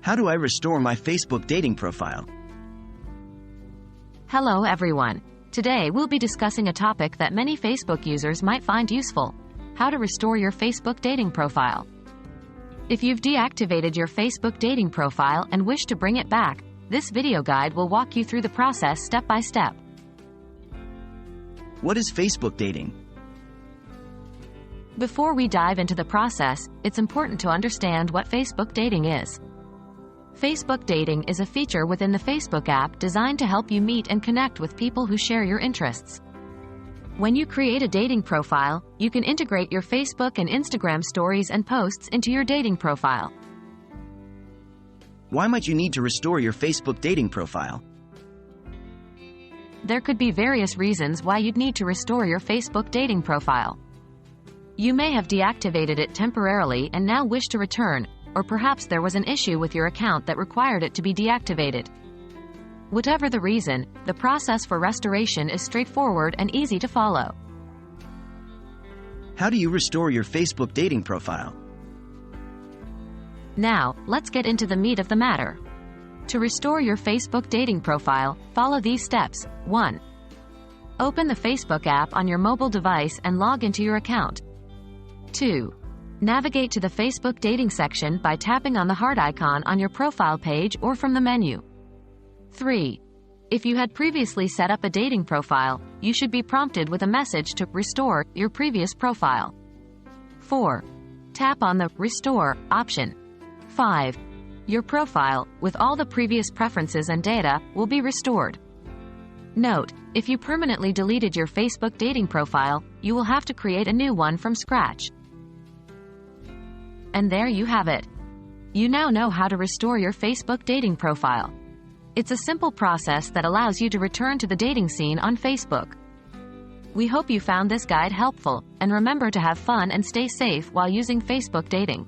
How do I restore my Facebook dating profile? Hello everyone. Today we'll be discussing a topic that many Facebook users might find useful: how to restore your Facebook dating profile. If you've deactivated your Facebook dating profile and wish to bring it back, this video guide will walk you through the process step by step. What is Facebook dating? Before we dive into the process, it's important to understand what Facebook dating is. Facebook dating is a feature within the Facebook app designed to help you meet and connect with people who share your interests. When you create a dating profile, you can integrate your Facebook and Instagram stories and posts into your dating profile. Why might you need to restore your Facebook dating profile? There could be various reasons why you'd need to restore your Facebook dating profile. You may have deactivated it temporarily and now wish to return, or perhaps there was an issue with your account that required it to be deactivated. Whatever the reason, the process for restoration is straightforward and easy to follow. How do you restore your Facebook dating profile? Now, let's get into the meat of the matter. To restore your Facebook dating profile, follow these steps. 1. Open the Facebook app on your mobile device and log into your account. 2. Navigate to the Facebook dating section by tapping on the heart icon on your profile page or from the menu. 3. If you had previously set up a dating profile, you should be prompted with a message to restore your previous profile. 4. Tap on the Restore option. 5. Your profile, with all the previous preferences and data, will be restored. Note, if you permanently deleted your Facebook dating profile, you will have to create a new one from scratch. And there you have it. You now know how to restore your Facebook dating profile. It's a simple process that allows you to return to the dating scene on Facebook. We hope you found this guide helpful, and remember to have fun and stay safe while using Facebook dating.